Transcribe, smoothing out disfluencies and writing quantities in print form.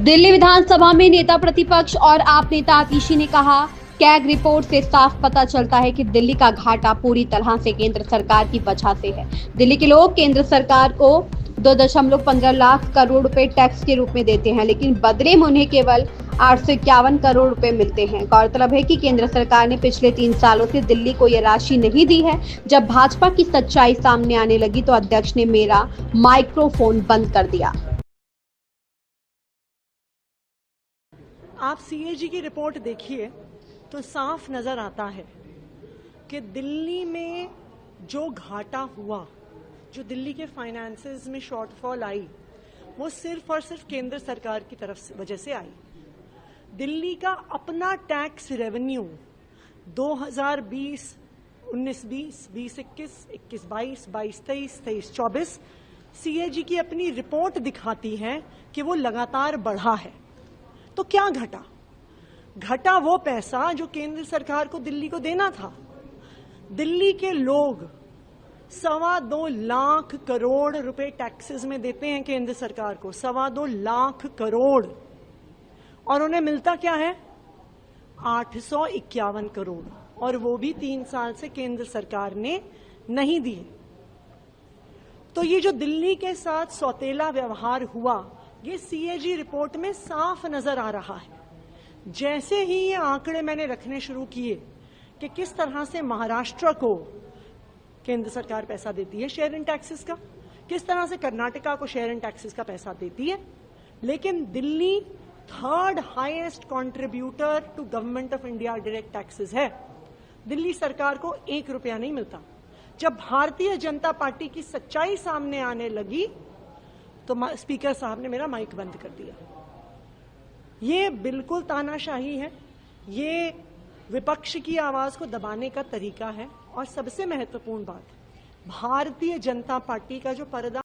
दिल्ली विधानसभा में नेता प्रतिपक्ष और आप नेता आतिशी ने कहा, कैग रिपोर्ट से साफ पता चलता है कि दिल्ली का घाटा पूरी तरह से केंद्र सरकार की वजह से है। दिल्ली के लोग केंद्र सरकार को 2.15 लाख करोड़ रुपए टैक्स के रूप में देते हैं, लेकिन बदले में उन्हें केवल 851 करोड़ रुपए मिलते हैं। गौरतलब है कि केंद्र सरकार ने पिछले 3 सालों से दिल्ली को यह राशि नहीं दी है। जब भाजपा की सच्चाई सामने आने लगी तो अध्यक्ष ने मेरा माइक्रोफोन बंद कर दिया। आप सीएजी की रिपोर्ट देखिए तो साफ नजर आता है कि दिल्ली में जो घाटा हुआ, जो दिल्ली के फाइनेंसेस में शॉर्टफॉल आई, वो सिर्फ और सिर्फ केंद्र सरकार की तरफ से वजह से आई। दिल्ली का अपना टैक्स रेवेन्यू 2020 19-20, 20-21, 21-22, 22-23, 23-24 सीएजी की अपनी रिपोर्ट दिखाती है कि वो लगातार बढ़ा है। तो क्या घटा? घटा वो पैसा जो केंद्र सरकार को दिल्ली को देना था। दिल्ली के लोग 2.25 लाख करोड़ रुपए टैक्सेस में देते हैं केंद्र सरकार को, 2.25 लाख करोड़, और उन्हें मिलता क्या है? 851 करोड़, और वो भी 3 साल से केंद्र सरकार ने नहीं दी। तो ये जो दिल्ली के साथ सौतेला व्यवहार हुआ, ये सीएजी रिपोर्ट में साफ नजर आ रहा है। जैसे ही ये आंकड़े मैंने रखने शुरू किए कि किस तरह से महाराष्ट्र को केंद्र सरकार पैसा देती है शेयर इन टैक्सेस का, किस तरह से कर्नाटका को शेयर इन टैक्सेस का पैसा देती है, लेकिन Delhi 3rd highest contributor to government of India direct taxes है। दिल्ली सरकार को 1 रुपया नहीं मिलता। जब भारतीय जनता पार्टी की सच्चाई सामने आने लगी तो स्पीकर साहब ने मेरा माइक बंद कर दिया। ये बिल्कुल तानाशाही है, ये विपक्ष की आवाज को दबाने का तरीका है। और सबसे महत्वपूर्ण बात, भारतीय जनता पार्टी का जो पर्दा